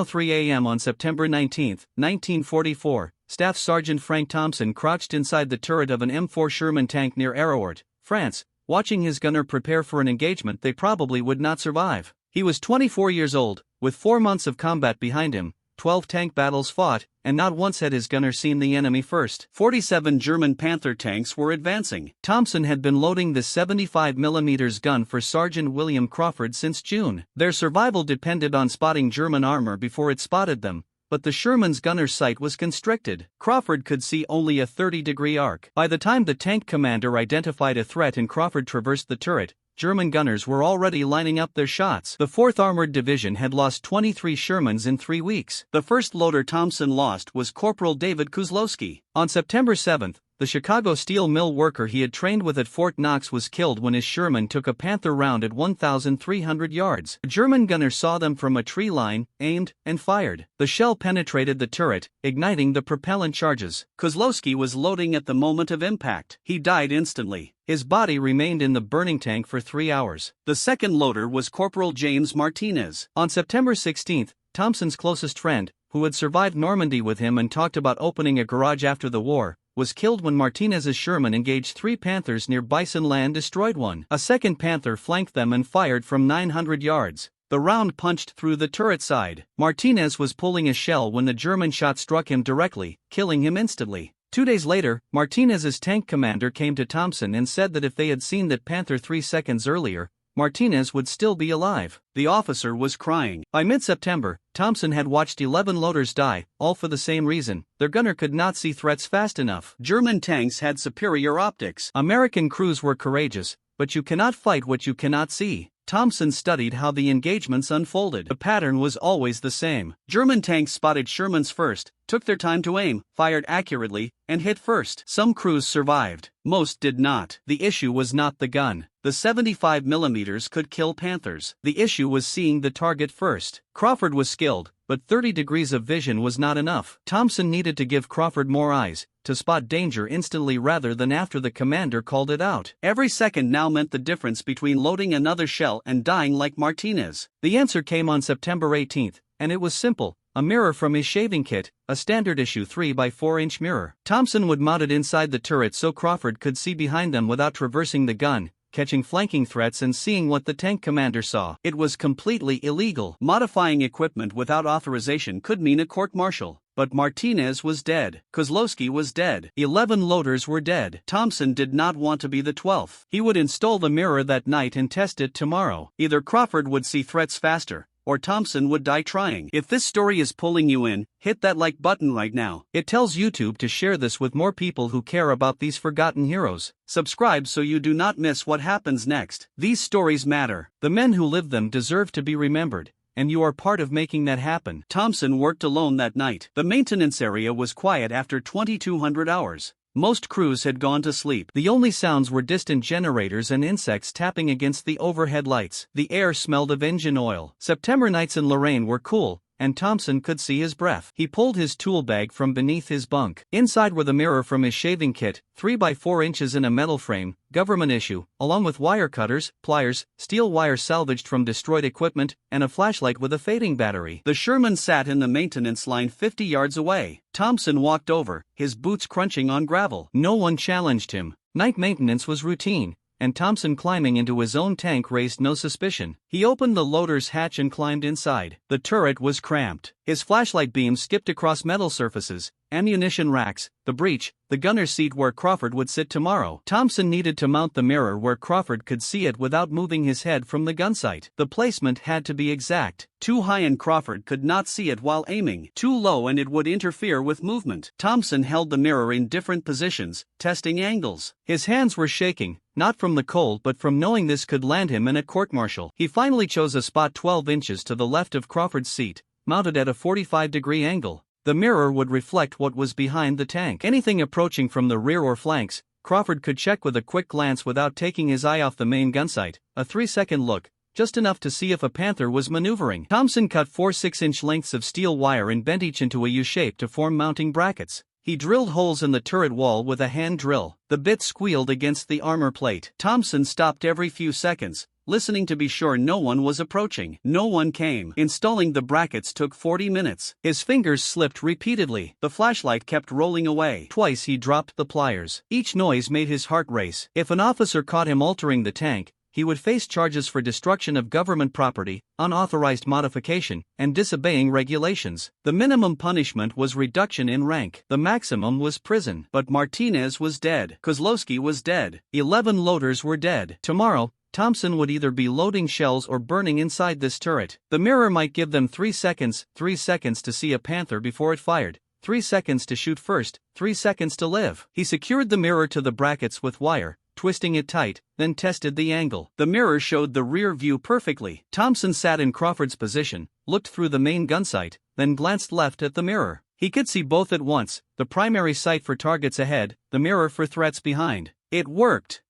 3 a.m. on September 19, 1944, Staff Sergeant Frank Thompson crouched inside the turret of an M4 Sherman tank near Arroort, France, watching his gunner prepare for an engagement they probably would not survive. He was 24 years old, with 4 months of combat behind him, 12 tank battles fought, and not once had his gunner seen the enemy first. 47 German Panther tanks were advancing. Thompson had been loading the 75mm gun for Sergeant William Crawford since June. Their survival depended on spotting German armor before it spotted them, but the Sherman's gunner's sight was constricted. Crawford could see only a 30-degree arc. By the time the tank commander identified a threat and Crawford traversed the turret, German gunners were already lining up their shots. The 4th Armored Division had lost 23 Shermans in 3 weeks. The first loader Thompson lost was Corporal David Kozlowski. On September 7, the Chicago steel mill worker he had trained with at Fort Knox was killed when his Sherman took a Panther round at 1,300 yards. A German gunner saw them from a tree line, aimed, and fired. The shell penetrated the turret, igniting the propellant charges. Kozlowski was loading at the moment of impact. He died instantly. His body remained in the burning tank for 3 hours. The second loader was Corporal James Martinez. On September 16, Thompson's closest friend, who had survived Normandy with him and talked about opening a garage after the war, was killed when Martinez's Sherman engaged 3 Panthers near Bison Land, destroyed one. A second Panther flanked them and fired from 900 yards. The round punched through the turret side. Martinez was pulling a shell when the German shot struck him directly, killing him instantly. 2 days later, Martinez's tank commander came to Thompson and said that if they had seen that Panther 3 seconds earlier, Martinez would still be alive. The officer was crying. By mid-September, Thompson had watched 11 loaders die, all for the same reason: their gunner could not see threats fast enough. German tanks had superior optics. American crews were courageous, but you cannot fight what you cannot see. Thompson studied how the engagements unfolded. The pattern was always the same. German tanks spotted Shermans first, took their time to aim, fired accurately, and hit first. Some crews survived. Most did not. The issue was not the gun. The 75mm could kill Panthers. The issue was seeing the target first. Crawford was skilled, but 30 degrees of vision was not enough. Thompson needed to give Crawford more eyes, to spot danger instantly rather than after the commander called it out. Every second now meant the difference between loading another shell and dying like Martinez. The answer came on September 18, and it was simple: a mirror from his shaving kit, a standard issue 3x4-inch mirror. Thompson would mount it inside the turret so Crawford could see behind them without traversing the gun, catching flanking threats and seeing what the tank commander saw. It was completely illegal. Modifying equipment without authorization could mean a court-martial. But Martinez was dead. Kozlowski was dead. 11 loaders were dead. Thompson did not want to be the 12th. He would install the mirror that night and test it tomorrow. Either Crawford would see threats faster, or Thompson would die trying. If this story is pulling you in, hit that like button right now. It tells YouTube to share this with more people who care about these forgotten heroes. Subscribe so you do not miss what happens next. These stories matter. The men who lived them deserve to be remembered, and you are part of making that happen. Thompson worked alone that night. The maintenance area was quiet after 2,200 hours. Most crews had gone to sleep. The only sounds were distant generators and insects tapping against the overhead lights. The air smelled of engine oil. September nights in Lorraine were cool, and Thompson could see his breath. He pulled his tool bag from beneath his bunk. Inside were the mirror from his shaving kit, 3x4 inches in a metal frame, government issue, along with wire cutters, pliers, steel wire salvaged from destroyed equipment, and a flashlight with a fading battery. The Sherman sat in the maintenance line 50 yards away. Thompson walked over, his boots crunching on gravel. No one challenged him. Night maintenance was routine, and Thompson climbing into his own tank raised no suspicion. He opened the loader's hatch and climbed inside. The turret was cramped. His flashlight beams skipped across metal surfaces, ammunition racks, the breech, the gunner's seat where Crawford would sit tomorrow. Thompson needed to mount the mirror where Crawford could see it without moving his head from the gun sight. The placement had to be exact. Too high and Crawford could not see it while aiming. Too low and it would interfere with movement. Thompson held the mirror in different positions, testing angles. His hands were shaking, not from the cold but from knowing this could land him in a court-martial. He finally chose a spot 12 inches to the left of Crawford's seat, mounted at a 45-degree angle. The mirror would reflect what was behind the tank. Anything approaching from the rear or flanks, Crawford could check with a quick glance without taking his eye off the main gun sight. A 3-second look, just enough to see if a Panther was maneuvering. Thompson cut 4 6-inch lengths of steel wire and bent each into a U-shape to form mounting brackets. He drilled holes in the turret wall with a hand drill. The bit squealed against the armor plate. Thompson stopped every few seconds, listening to be sure no one was approaching. No one came. Installing the brackets took 40 minutes. His fingers slipped repeatedly. The flashlight kept rolling away. Twice he dropped the pliers. Each noise made his heart race. If an officer caught him altering the tank, he would face charges for destruction of government property, unauthorized modification, and disobeying regulations. The minimum punishment was reduction in rank. The maximum was prison. But Martinez was dead. Kozlowski was dead. 11 loaders were dead. Tomorrow, Thompson would either be loading shells or burning inside this turret. The mirror might give them 3 seconds to see a Panther before it fired, 3 seconds to shoot first, 3 seconds to live. He secured the mirror to the brackets with wire, twisting it tight, then tested the angle. The mirror showed the rear view perfectly. Thompson sat in Crawford's position, looked through the main gun sight, then glanced left at the mirror. He could see both at once, the primary sight for targets ahead, the mirror for threats behind. It worked.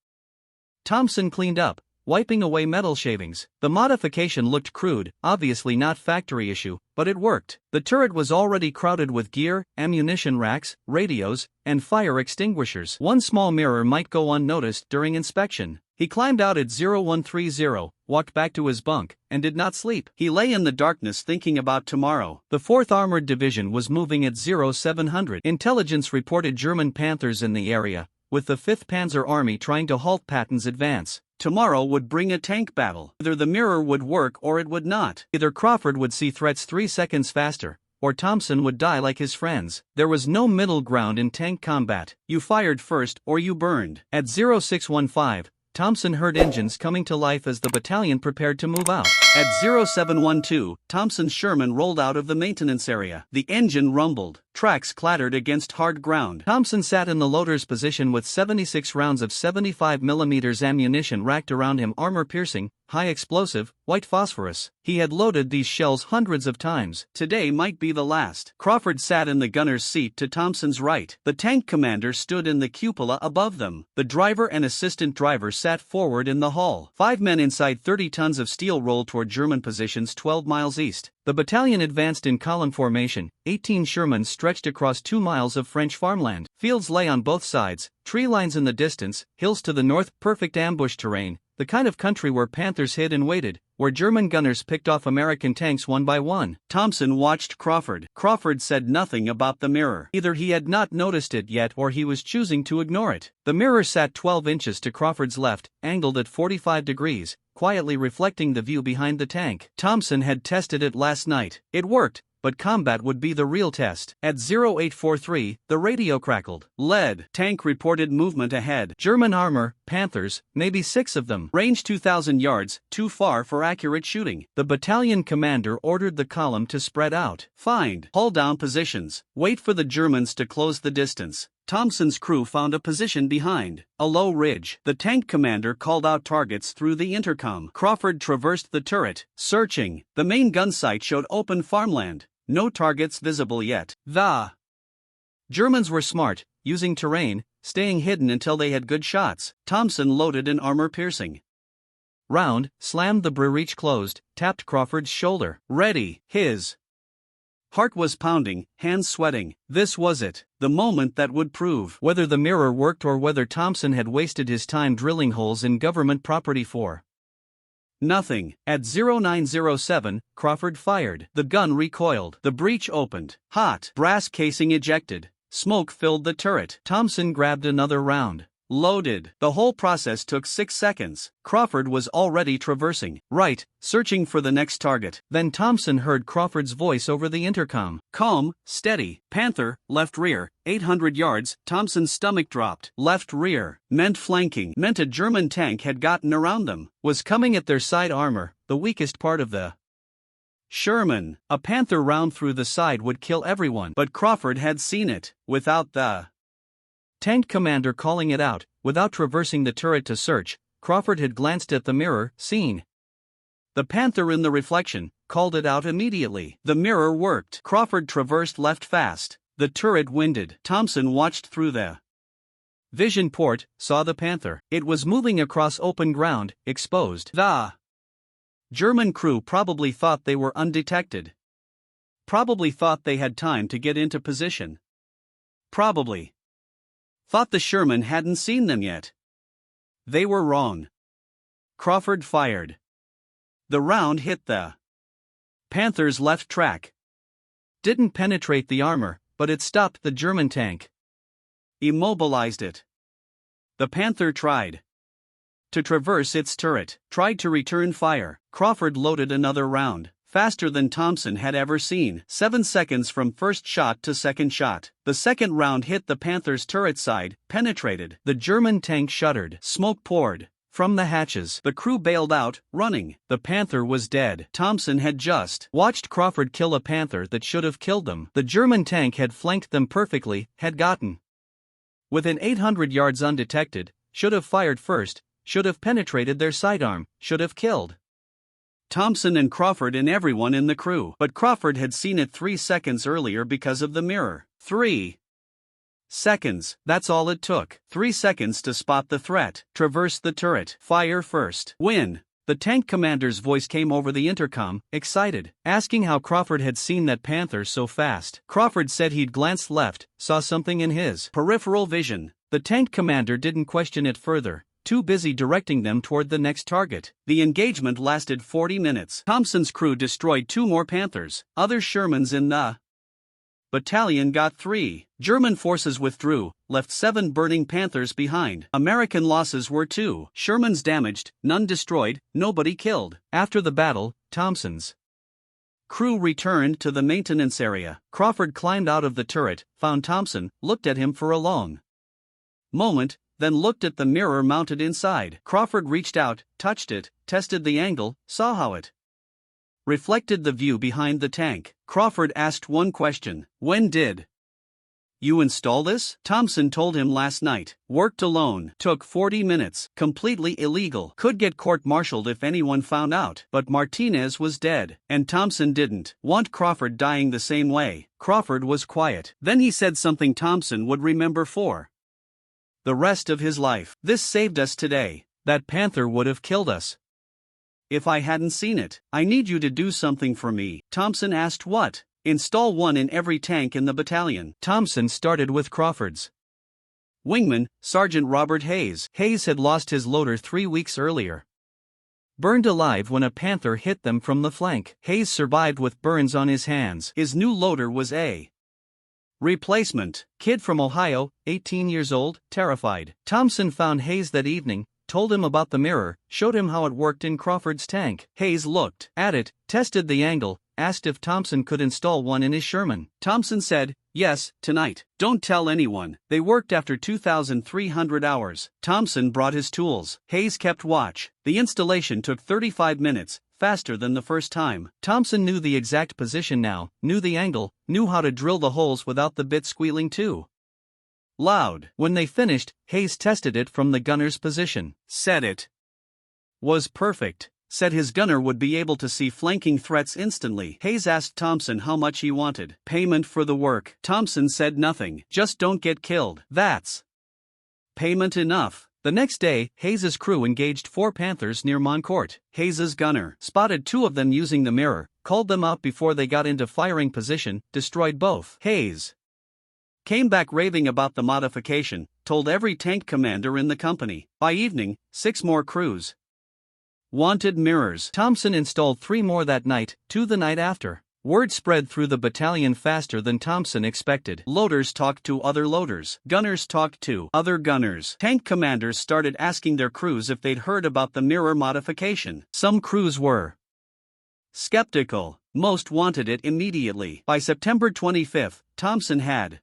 Thompson cleaned up, wiping away metal shavings. The modification looked crude, obviously not factory issue, but it worked. The turret was already crowded with gear, ammunition racks, radios, and fire extinguishers. One small mirror might go unnoticed during inspection. He climbed out at 0130, walked back to his bunk, and did not sleep. He lay in the darkness thinking about tomorrow. The 4th Armored Division was moving at 0700. Intelligence reported German Panthers in the area, with the 5th Panzer Army trying to halt Patton's advance. Tomorrow would bring a tank battle. Either the mirror would work or it would not. Either Crawford would see threats 3 seconds faster, or Thompson would die like his friends. There was no middle ground in tank combat. You fired first or you burned. At 0615, Thompson heard engines coming to life as the battalion prepared to move out. At 0712, Thompson's Sherman rolled out of the maintenance area. The engine rumbled. Tracks clattered against hard ground. Thompson sat in the loader's position with 76 rounds of 75mm ammunition racked around him, armor-piercing, high-explosive, white phosphorus. He had loaded these shells hundreds of times. Today might be the last. Crawford sat in the gunner's seat to Thompson's right. The tank commander stood in the cupola above them. The driver and assistant driver sat forward in the hall. 5 men inside 30 tons of steel rolled toward German positions 12 miles east. The battalion advanced in column formation. 18 Shermans stretched across 2 miles of French farmland. Fields lay on both sides, tree lines in the distance, hills to the north, perfect ambush terrain, the kind of country where Panthers hid and waited, where German gunners picked off American tanks one by one. Thompson watched Crawford. Crawford said nothing about the mirror. Either he had not noticed it yet or he was choosing to ignore it. The mirror sat 12 inches to Crawford's left, angled at 45 degrees, quietly reflecting the view behind the tank. Thompson had tested it last night. It worked, but combat would be the real test. At 0843, the radio crackled. Lead. Tank reported movement ahead. German armor, Panthers, maybe 6 of them. Range 2,000 yards, too far for accurate shooting. The battalion commander ordered the column to spread out. Find. Hull down positions. Wait for the Germans to close the distance. Thompson's crew found a position behind a low ridge. The tank commander called out targets through the intercom. Crawford traversed the turret, searching. The main gun sight showed open farmland. No targets visible yet. The Germans were smart, using terrain, staying hidden until they had good shots. Thompson loaded an armor-piercing round, slammed the breech closed, tapped Crawford's shoulder. Ready. His heart was pounding, hands sweating. This was it, the moment that would prove whether the mirror worked or whether Thompson had wasted his time drilling holes in government property for nothing. At 0907, Crawford fired. The gun recoiled. The breech opened. Hot brass casing ejected. Smoke filled the turret. Thompson grabbed another round. Loaded. The whole process took 6 seconds. Crawford was already traversing right, searching for the next target. Then Thompson heard Crawford's voice over the intercom. Calm, steady, Panther, left rear, 800 yards. Thompson's stomach dropped. Left rear meant flanking, meant a German tank had gotten around them, was coming at their side armor, the weakest part of the Sherman. A Panther round through the side would kill everyone, but Crawford had seen it, without the tank commander calling it out. Without traversing the turret to search, Crawford had glanced at the mirror, seen the Panther in the reflection, called it out immediately. The mirror worked. Crawford traversed left fast. The turret winded. Thompson watched through the vision port, saw the Panther. It was moving across open ground, exposed. The German crew probably thought they were undetected. Probably thought they had time to get into position. Probably thought the Sherman hadn't seen them yet. They were wrong. Crawford fired. The round hit the Panther's left track. Didn't penetrate the armor, but it stopped the German tank. Immobilized it. The Panther tried to traverse its turret, tried to return fire. Crawford loaded another round, faster than Thompson had ever seen. 7 seconds from first shot to second shot. The second round hit the Panther's turret side, penetrated. The German tank shuddered. Smoke poured from the hatches. The crew bailed out, running. The Panther was dead. Thompson had just watched Crawford kill a Panther that should have killed them. The German tank had flanked them perfectly, had gotten within 800 yards undetected, should have fired first, should have penetrated their sidearm, should have killed Thompson and Crawford and everyone in the crew. But Crawford had seen it 3 seconds earlier because of the mirror. 3 seconds, that's all it took. 3 seconds to spot the threat, traverse the turret, fire first, win. The tank commander's voice came over the intercom, excited, asking how Crawford had seen that Panther so fast. Crawford said he'd glanced left, saw something in his peripheral vision. The tank commander didn't question it further, too busy directing them toward the next target. The engagement lasted 40 minutes. Thompson's crew destroyed 2 more Panthers. Other Shermans in the battalion got 3. German forces withdrew, left 7 burning Panthers behind. American losses were 2. Shermans damaged, none destroyed, nobody killed. After the battle, Thompson's crew returned to the maintenance area. Crawford climbed out of the turret, found Thompson, looked at him for a long moment, then looked at the mirror mounted inside. Crawford reached out, touched it, tested the angle, saw how it reflected the view behind the tank. Crawford asked one question: when did you install this? Thompson told him last night. Worked alone. Took 40 minutes. Completely illegal. Could get court-martialed if anyone found out. But Martinez was dead, and Thompson didn't want Crawford dying the same way. Crawford was quiet. Then he said something Thompson would remember for the rest of his life. This saved us today. That Panther would have killed us if I hadn't seen it. I need you to do something for me. Thompson asked what? Install one in every tank in the battalion. Thompson started with Crawford's wingman, Sergeant Robert Hayes. Hayes had lost his loader 3 weeks earlier. Burned alive when a Panther hit them from the flank. Hayes survived with burns on his hands. His new loader was a replacement. Kid from Ohio, 18 years old, terrified. Thompson found Hayes that evening, told him about the mirror, showed him how it worked in Crawford's tank. Hayes looked at it, tested the angle, asked if Thompson could install one in his Sherman. Thompson said, yes, tonight. Don't tell anyone. They worked after 2,300 hours. Thompson brought his tools. Hayes kept watch. The installation took 35 minutes. Faster than the first time. Thompson knew the exact position now, knew the angle, knew how to drill the holes without the bit squealing too loud. When they finished, Hayes tested it from the gunner's position. Said it was perfect. Said his gunner would be able to see flanking threats instantly. Hayes asked Thompson how much he wanted. Payment for the work. Thompson said nothing. Just don't get killed. That's payment enough. The next day, Hayes's crew engaged 4 Panthers near Moncourt. Hayes's gunner spotted 2 of them using the mirror, called them out before they got into firing position, destroyed both. Hayes came back raving about the modification, told every tank commander in the company. By evening, 6 more crews wanted mirrors. Thompson installed 3 more that night, 2 the night after. Word spread through the battalion faster than Thompson expected. Loaders talked to other loaders. Gunners talked to other gunners. Tank commanders started asking their crews if they'd heard about the mirror modification. Some crews were skeptical. Most wanted it immediately. By September 25, Thompson had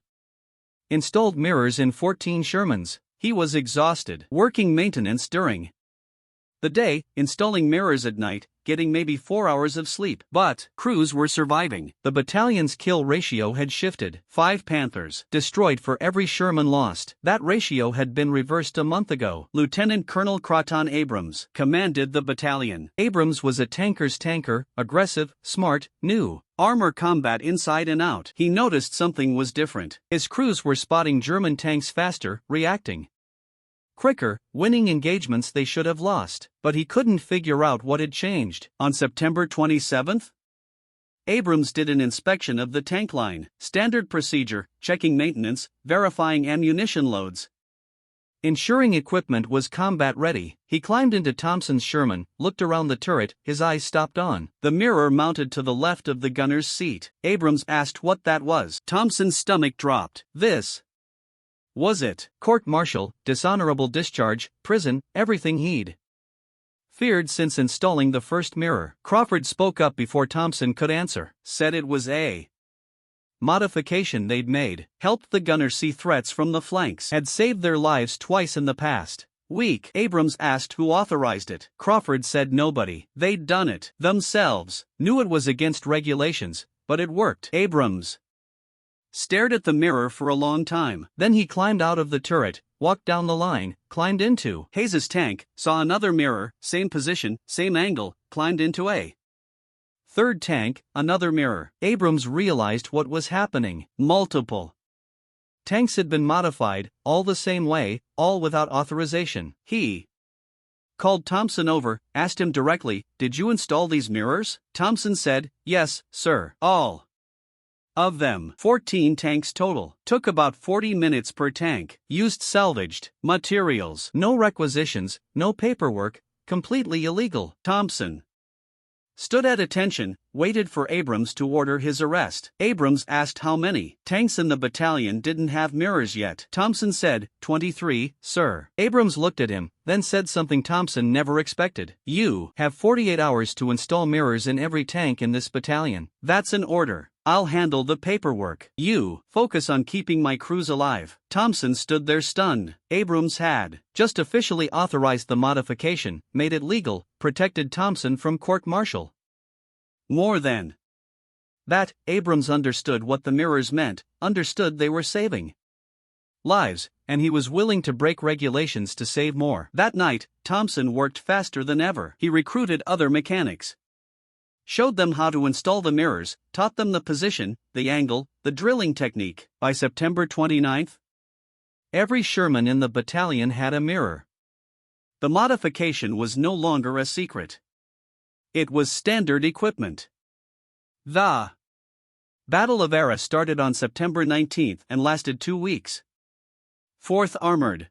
installed mirrors in 14 Shermans. He was exhausted. Working maintenance during the day, installing mirrors at night, getting maybe 4 hours of sleep. But crews were surviving. The battalion's kill ratio had shifted. 5 Panthers destroyed for every Sherman lost. That ratio had been reversed a month ago. Lieutenant Colonel Croton Abrams commanded the battalion. Abrams was a tanker's tanker, aggressive, smart, knew armor combat inside and out. He noticed something was different. His crews were spotting German tanks faster, reacting quicker, winning engagements they should have lost. But he couldn't figure out what had changed. On September 27, Abrams did an inspection of the tank line. Standard procedure, checking maintenance, verifying ammunition loads. Ensuring equipment was combat-ready, he climbed into Thompson's Sherman, looked around the turret, his eyes stopped on the mirror mounted to the left of the gunner's seat. Abrams asked what that was. Thompson's stomach dropped. This was it. Court-martial, dishonorable discharge, prison, everything he'd feared since installing the first mirror. Crawford spoke up before Thompson could answer. Said it was a modification they'd made. Helped the gunner see threats from the flanks. Had saved their lives twice in the past week. Abrams asked who authorized it. Crawford said nobody. They'd done it themselves. Knew it was against regulations, but it worked. Abrams stared at the mirror for a long time. Then he climbed out of the turret, walked down the line, climbed into Hayes's tank, saw another mirror, same position, same angle, climbed into a third tank, another mirror. Abrams realized what was happening. Multiple tanks had been modified, all the same way, all without authorization. He called Thompson over, asked him directly, "Did you install these mirrors?" Thompson said, "Yes, sir. All of them. 14 tanks total. Took about 40 minutes per tank. Used salvaged materials. No requisitions, no paperwork, completely illegal." Thompson stood at attention, waited for Abrams to order his arrest. Abrams asked how many tanks in the battalion didn't have mirrors yet. Thompson said, 23, sir. Abrams looked at him, then said something Thompson never expected. You have 48 hours to install mirrors in every tank in this battalion. That's an order. I'll handle the paperwork. You focus on keeping my crews alive. Thompson stood there stunned. Abrams had just officially authorized the modification, made it legal, protected Thompson from court-martial. More than that, Abrams understood what the mirrors meant, understood they were saving lives, and he was willing to break regulations to save more. That night, Thompson worked faster than ever. He recruited other mechanics, showed them how to install the mirrors, taught them the position, the angle, the drilling technique. By September 29, every Sherman in the battalion had a mirror. The modification was no longer a secret. It was standard equipment. The Battle of Arras started on September 19 and lasted 2 weeks. 4th Armored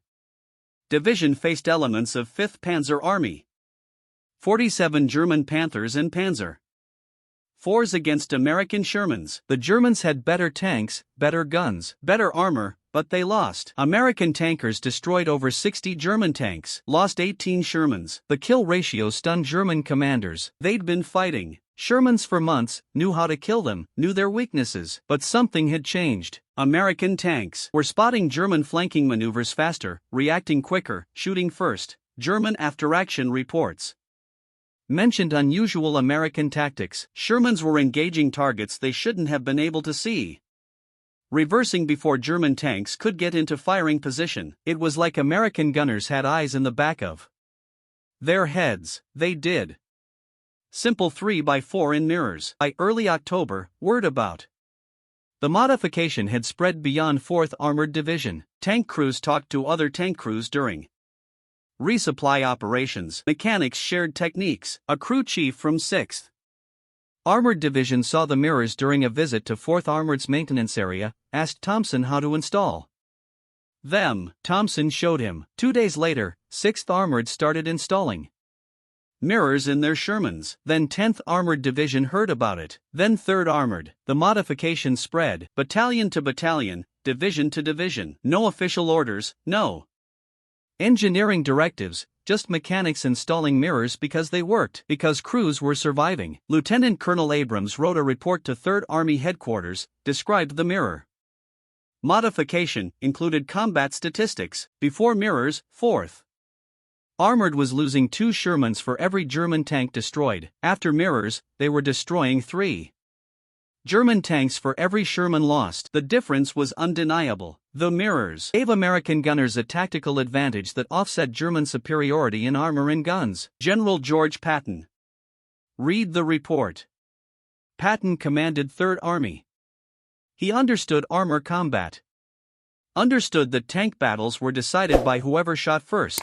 Division faced elements of 5th Panzer Army, 47 German Panthers and Panzer IVs against American Shermans. The Germans had better tanks, better guns, better armor, but they lost. American tankers destroyed over 60 German tanks, lost 18 Shermans. The kill ratio stunned German commanders. They'd been fighting Shermans for months, knew how to kill them, knew their weaknesses, but something had changed. American tanks were spotting German flanking maneuvers faster, reacting quicker, shooting first. German after-action reports mentioned unusual American tactics. Shermans were engaging targets they shouldn't have been able to see, reversing before German tanks could get into firing position. It was like American gunners had eyes in the back of their heads. They did. Simple 3x4 in mirrors. By early October, word about the modification had spread beyond 4th Armored Division. Tank crews talked to other tank crews during resupply operations. Mechanics shared techniques. A crew chief from 6th Armored Division saw the mirrors during a visit to 4th Armored's maintenance area, asked Thompson how to install them. Thompson showed him. 2 days later, 6th Armored started installing mirrors in their Shermans. Then 10th Armored Division heard about it. Then 3rd Armored. The modification spread, battalion to battalion, division to division. No official orders, no engineering directives, just mechanics installing mirrors because they worked, because crews were surviving. Lieutenant Colonel Abrams wrote a report to 3rd Army Headquarters, described the mirror modification, included combat statistics. Before mirrors, 4th Armored was losing 2 Shermans for every German tank destroyed. After mirrors, they were destroying 3 German tanks for every Sherman lost. The difference was undeniable. The mirrors gave American gunners a tactical advantage that offset German superiority in armor and guns. General George Patton. Read the report. Patton commanded 3rd Army. He understood armor combat. Understood that tank battles were decided by whoever shot first.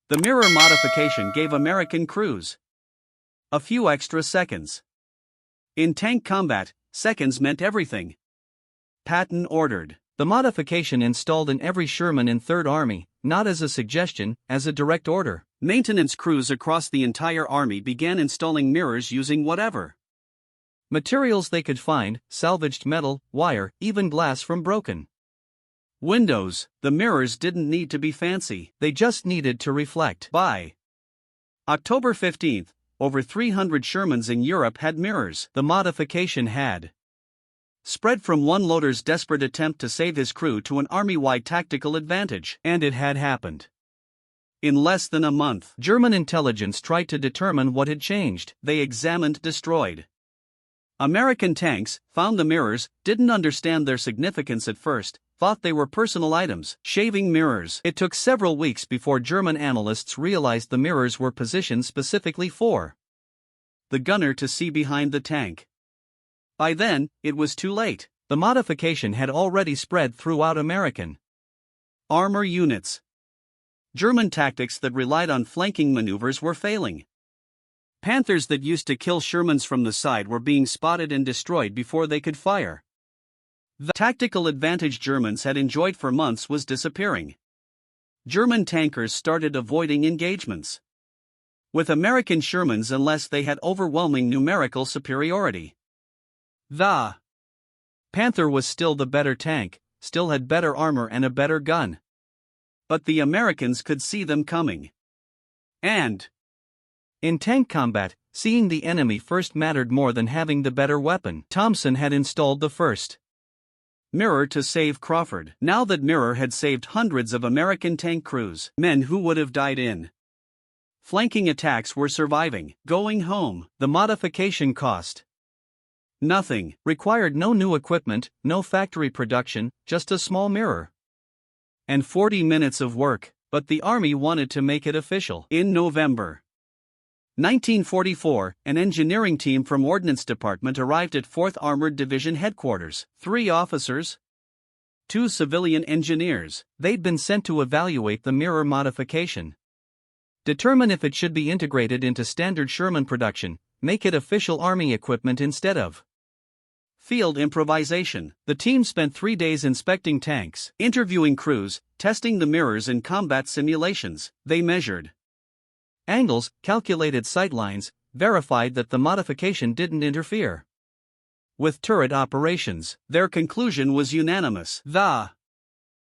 The mirror modification gave American crews a few extra seconds. In tank combat, seconds meant everything. Patton ordered the modification installed in every Sherman in 3rd Army, not as a suggestion, as a direct order. Maintenance crews across the entire army began installing mirrors using whatever materials they could find: salvaged metal, wire, even glass from broken windows. The mirrors didn't need to be fancy, they just needed to reflect. By October 15, over 300 Shermans in Europe had mirrors. The modification had spread from one loader's desperate attempt to save his crew to an army-wide tactical advantage. And it had happened. In less than a month, German intelligence tried to determine what had changed. They examined destroyed American tanks, found the mirrors, didn't understand their significance at first, thought they were personal items. Shaving mirrors. It took several weeks before German analysts realized the mirrors were positioned specifically for the gunner to see behind the tank. By then, it was too late. The modification had already spread throughout American armor units. German tactics that relied on flanking maneuvers were failing. Panthers that used to kill Shermans from the side were being spotted and destroyed before they could fire. The tactical advantage Germans had enjoyed for months was disappearing. German tankers started avoiding engagements with American Shermans unless they had overwhelming numerical superiority. The Panther was still the better tank, still had better armor and a better gun. But the Americans could see them coming. And in tank combat, seeing the enemy first mattered more than having the better weapon. Thompson had installed the first mirror to save Crawford. Now that mirror had saved hundreds of American tank crews, men who would have died in flanking attacks were surviving, going home. The modification cost nothing, required no new equipment, no factory production, just a small mirror and 40 minutes of work, but the Army wanted to make it official. In November 1944, an engineering team from Ordnance Department arrived at 4th Armored Division headquarters. 3 officers, 2 civilian engineers. They'd been sent to evaluate the mirror modification, determine if it should be integrated into standard Sherman production, make it official Army equipment instead of field improvisation. The team spent 3 days inspecting tanks, interviewing crews, testing the mirrors in combat simulations. They measured angles, calculated sightlines, verified that the modification didn't interfere with turret operations. Their conclusion was unanimous. The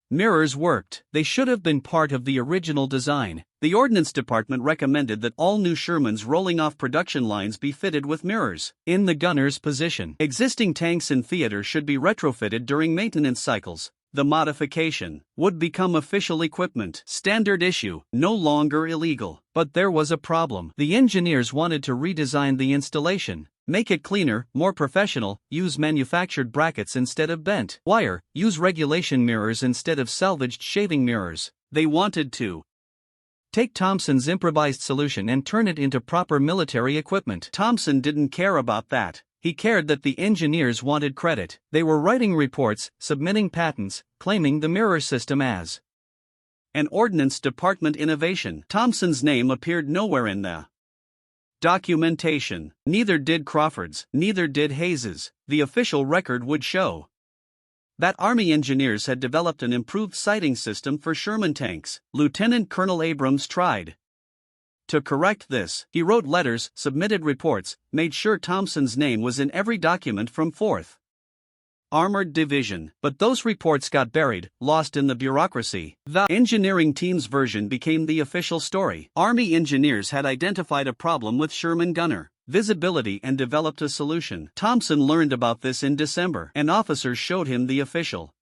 mirrors worked. They should have been part of the original design. The Ordnance Department recommended that all new Shermans rolling off production lines be fitted with mirrors in the gunner's position. Existing tanks in theater should be retrofitted during maintenance cycles. The modification would become official equipment, standard issue, no longer illegal. But there was a problem. The engineers wanted to redesign the installation, make it cleaner, more professional, use manufactured brackets instead of bent wire, use regulation mirrors instead of salvaged shaving mirrors. They wanted to take Thompson's improvised solution and turn it into proper military equipment. Thompson didn't care about that. He cared that the engineers wanted credit. They were writing reports, submitting patents, claiming the mirror system as an Ordnance Department innovation. Thompson's name appeared nowhere in the documentation. Neither did Crawford's, neither did Hayes's. The official record would show that Army engineers had developed an improved sighting system for Sherman tanks. Lieutenant Colonel Abrams tried to correct this. He wrote letters, submitted reports, made sure Thompson's name was in every document from 4th Armored Division. But those reports got buried, lost in the bureaucracy. The engineering team's version became the official story. Army engineers had identified a problem with Sherman gunner visibility and developed a solution. Thompson learned about this in December. An officer showed him the official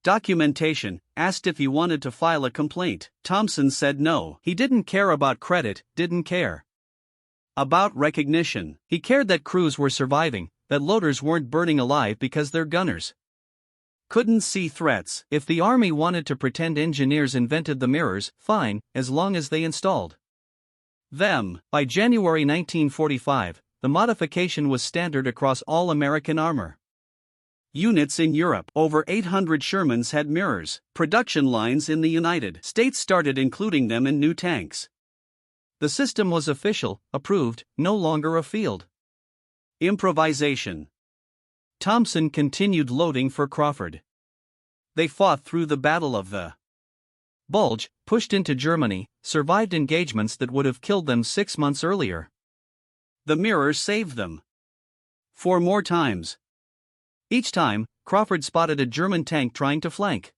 documentation, asked if he wanted to file a complaint. Thompson said no. He didn't care about credit, didn't care about recognition. He cared that crews were surviving, that loaders weren't burning alive because their gunners couldn't see threats. If the Army wanted to pretend engineers invented the mirrors, fine, as long as they installed them. By January 1945, the modification was standard across all American armor units in Europe. Over 800 Shermans had mirrors. Production lines in the United States started including them in new tanks. The system was official, approved, no longer a field improvisation. Thompson continued loading for Crawford. They fought through the Battle of the bulge, pushed into Germany, survived engagements that would have killed them 6 months earlier. The mirror saved them 4 more times. Each time, Crawford spotted a German tank trying to flank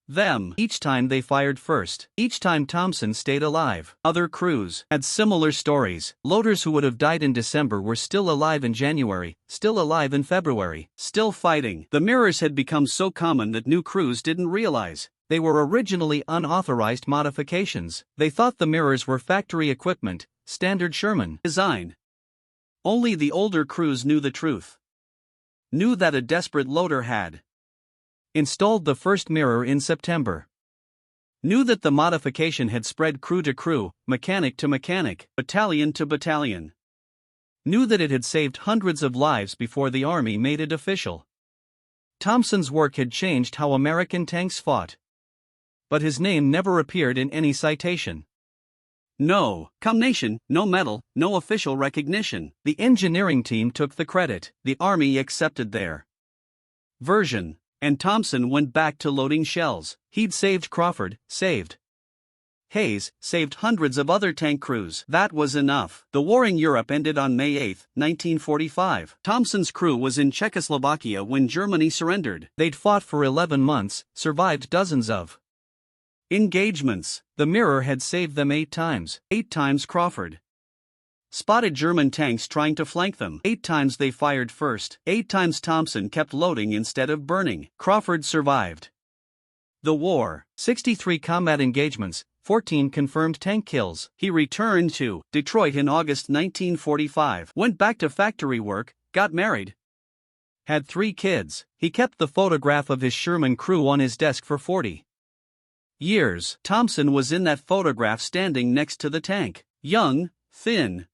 them. Each time they fired first. Each time Thompson stayed alive. Other crews had similar stories. Loaders who would have died in December were still alive in January, still alive in February, still fighting. The mirrors had become so common that new crews didn't realize they were originally unauthorized modifications. They thought the mirrors were factory equipment, standard Sherman design. Only the older crews knew the truth. Knew that a desperate loader had installed the first mirror in September. Knew that the modification had spread crew to crew, mechanic to mechanic, battalion to battalion. Knew that it had saved hundreds of lives before the Army made it official. Thompson's work had changed how American tanks fought. But his name never appeared in any citation. No commendation, no medal, no official recognition. The engineering team took the credit. The Army accepted their version. And Thompson went back to loading shells. He'd saved Crawford, saved Hayes, saved hundreds of other tank crews. That was enough. The war in Europe ended on May 8, 1945. Thompson's crew was in Czechoslovakia when Germany surrendered. They'd fought for 11 months, survived dozens of engagements. The mirror had saved them 8 times. 8 times Crawford spotted German tanks trying to flank them. 8 times they fired first. 8 times Thompson kept loading instead of burning. Crawford survived the war. 63 combat engagements, 14 confirmed tank kills. He returned to Detroit in August 1945, went back to factory work, got married, had 3 kids. He kept the photograph of his Sherman crew on his desk for 40 years. Thompson was in that photograph standing next to the tank. Young, thin,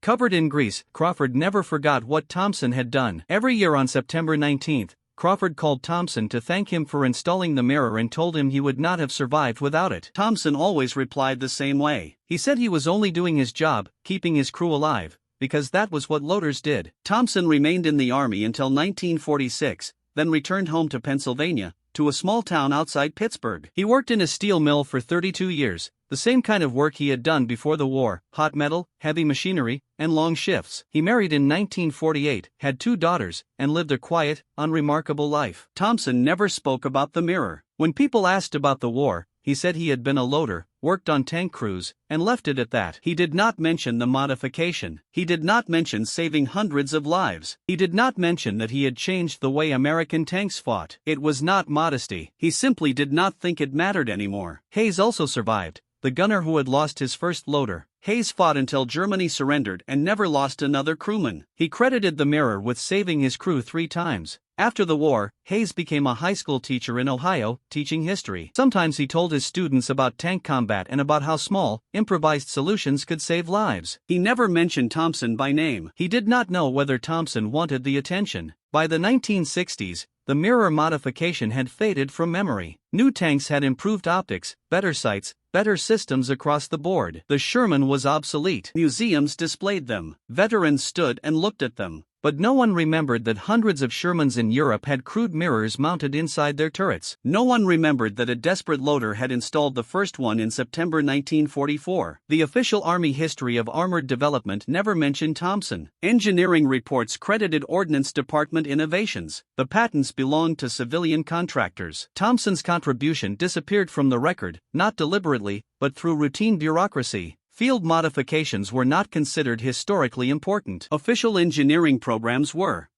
covered in grease. Crawford never forgot what Thompson had done. Every year on September 19, Crawford called Thompson to thank him for installing the mirror and told him he would not have survived without it. Thompson always replied the same way. He said he was only doing his job, keeping his crew alive, because that was what loaders did. Thompson remained in the Army until 1946, then returned home to Pennsylvania, to a small town outside Pittsburgh. He worked in a steel mill for 32 years, the same kind of work he had done before the war: hot metal, heavy machinery, and long shifts. He married in 1948, had 2 daughters, and lived a quiet, unremarkable life. Thompson never spoke about the mirror. When people asked about the war, he said he had been a loader, worked on tank crews, and left it at that. He did not mention the modification. He did not mention saving hundreds of lives. He did not mention that he had changed the way American tanks fought. It was not modesty. He simply did not think it mattered anymore. Hayes also survived, the gunner who had lost his first loader. Hayes fought until Germany surrendered and never lost another crewman. He credited the mirror with saving his crew 3 times. After the war, Hayes became a high school teacher in Ohio, teaching history. Sometimes he told his students about tank combat and about how small, improvised solutions could save lives. He never mentioned Thompson by name. He did not know whether Thompson wanted the attention. By the 1960s, the mirror modification had faded from memory. New tanks had improved optics, better sights, better systems across the board. The Sherman was obsolete. Museums displayed them. Veterans stood and looked at them. But no one remembered that hundreds of Shermans in Europe had crude mirrors mounted inside their turrets. No one remembered that a desperate loader had installed the first one in September 1944. The official Army history of armored development never mentioned Thompson. Engineering reports credited Ordnance Department innovations. The patents belonged to civilian contractors. Thompson's contribution disappeared from the record, not deliberately, but through routine bureaucracy. Field modifications were not considered historically important. Official engineering programs were.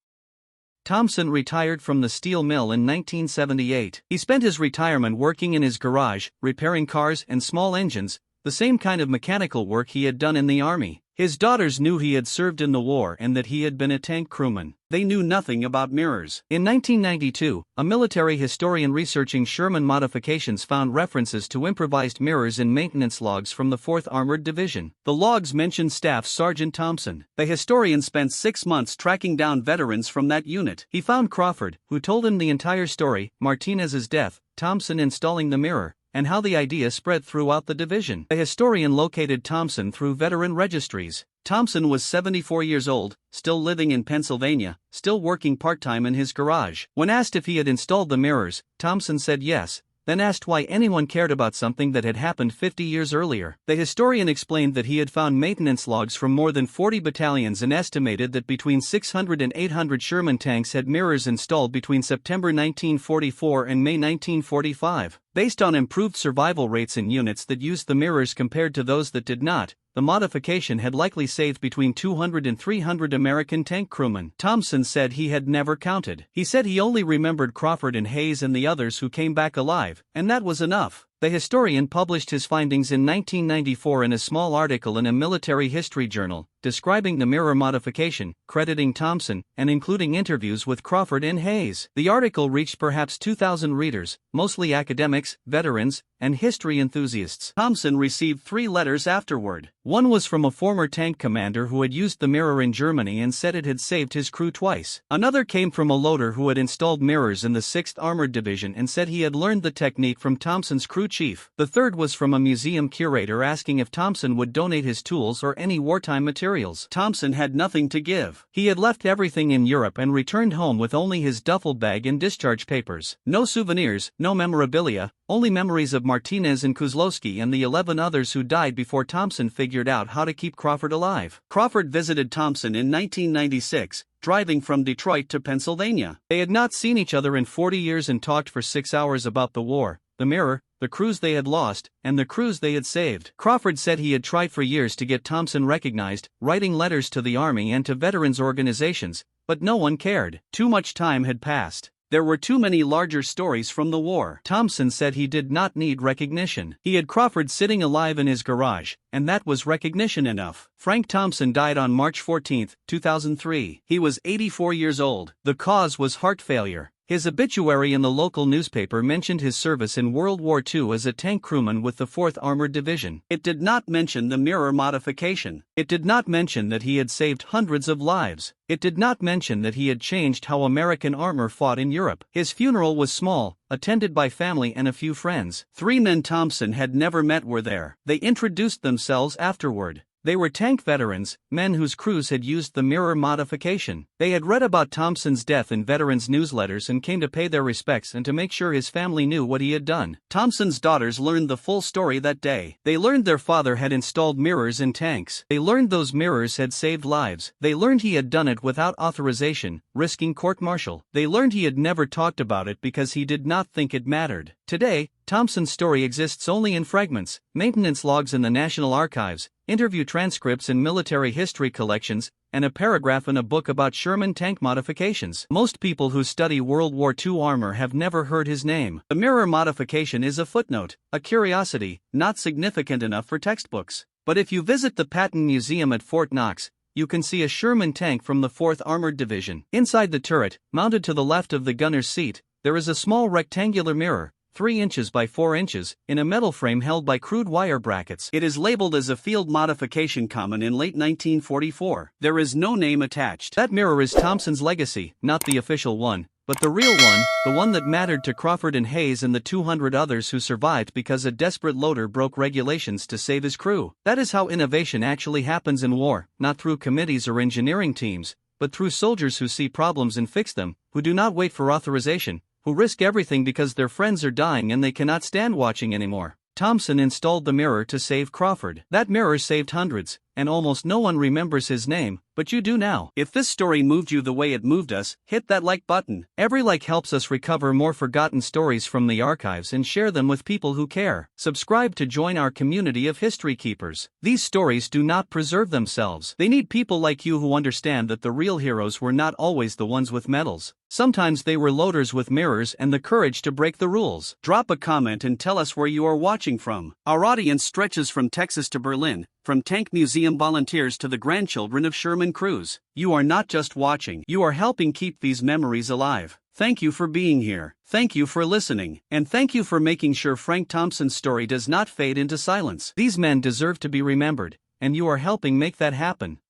Thompson retired from the steel mill in 1978. He spent his retirement working in his garage, repairing cars and small engines, the same kind of mechanical work he had done in the Army. His daughters knew he had served in the war and that he had been a tank crewman. They knew nothing about mirrors. In 1992, a military historian researching Sherman modifications found references to improvised mirrors in maintenance logs from the 4th Armored Division. The logs mentioned Staff Sergeant Thompson. The historian spent 6 months tracking down veterans from that unit. He found Crawford, who told him the entire story: Martinez's death, Thompson installing the mirror, and how the idea spread throughout the division. The historian located Thompson through veteran registries. Thompson was 74 years old, still living in Pennsylvania, still working part-time in his garage. When asked if he had installed the mirrors, Thompson said yes, then asked why anyone cared about something that had happened 50 years earlier. The historian explained that he had found maintenance logs from more than 40 battalions and estimated that between 600 and 800 Sherman tanks had mirrors installed between September 1944 and May 1945. Based on improved survival rates in units that used the mirrors compared to those that did not, the modification had likely saved between 200 and 300 American tank crewmen. Thompson said he had never counted. He said he only remembered Crawford and Hayes and the others who came back alive, and that was enough. The historian published his findings in 1994 in a small article in a military history journal, describing the mirror modification, crediting Thompson, and including interviews with Crawford and Hayes. The article reached perhaps 2,000 readers, mostly academics, veterans, and history enthusiasts. Thompson received 3 letters afterward. One was from a former tank commander who had used the mirror in Germany and said it had saved his crew twice. Another came from a loader who had installed mirrors in the 6th Armored Division and said he had learned the technique from Thompson's crew chief. The third was from a museum curator asking if Thompson would donate his tools or any wartime materials. Thompson had nothing to give. He had left everything in Europe and returned home with only his duffel bag and discharge papers. No souvenirs, no memorabilia, only memories of Martinez and Kozlowski and the 11 others who died before Thompson figured out how to keep Crawford alive. Crawford visited Thompson in 1996, driving from Detroit to Pennsylvania. They had not seen each other in 40 years and talked for 6 hours about the war, the mirror, the crews they had lost, and the crews they had saved. Crawford said he had tried for years to get Thompson recognized, writing letters to the Army and to veterans organizations, but no one cared. Too much time had passed. There were too many larger stories from the war. Thompson said he did not need recognition. He had Crawford sitting alive in his garage, and that was recognition enough. Frank Thompson died on March 14, 2003. He was 84 years old. The cause was heart failure. His obituary in the local newspaper mentioned his service in World War II as a tank crewman with the 4th Armored Division. It did not mention the mirror modification. It did not mention that he had saved hundreds of lives. It did not mention that he had changed how American armor fought in Europe. His funeral was small, attended by family and a few friends. 3 men Thompson had never met were there. They introduced themselves afterward. They were tank veterans, men whose crews had used the mirror modification. They had read about Thompson's death in veterans' newsletters and came to pay their respects and to make sure his family knew what he had done. Thompson's daughters learned the full story that day. They learned their father had installed mirrors in tanks. They learned those mirrors had saved lives. They learned he had done it without authorization, risking court-martial. They learned he had never talked about it because he did not think it mattered. Today, Thompson's story exists only in fragments, maintenance logs in the National Archives, interview transcripts in military history collections, and a paragraph in a book about Sherman tank modifications. Most people who study World War II armor have never heard his name. The mirror modification is a footnote, a curiosity, not significant enough for textbooks. But if you visit the Patton Museum at Fort Knox, you can see a Sherman tank from the 4th Armored Division. Inside the turret, mounted to the left of the gunner's seat, there is a small rectangular mirror, 3 inches by 4 inches, in a metal frame held by crude wire brackets. It is labeled as a field modification common in late 1944. There is no name attached. That mirror is Thompson's legacy, not the official one, but the real one, the one that mattered to Crawford and Hayes and the 200 others who survived because a desperate loader broke regulations to save his crew. That is how innovation actually happens in war, not through committees or engineering teams, but through soldiers who see problems and fix them, who do not wait for authorization, who risk everything because their friends are dying and they cannot stand watching anymore. Thompson installed the mirror to save Crawford. That mirror saved hundreds, and almost no one remembers his name, but you do now. If this story moved you the way it moved us, hit that like button. Every like helps us recover more forgotten stories from the archives and share them with people who care. Subscribe to join our community of history keepers. These stories do not preserve themselves. They need people like you who understand that the real heroes were not always the ones with medals. Sometimes they were loaders with mirrors and the courage to break the rules. Drop a comment and tell us where you are watching from. Our audience stretches from Texas to Berlin, from tank museum volunteers to the grandchildren of Sherman crews. You are not just watching, you are helping keep these memories alive. Thank you for being here. Thank you for listening. And thank you for making sure Frank Thompson's story does not fade into silence. These men deserve to be remembered, and you are helping make that happen.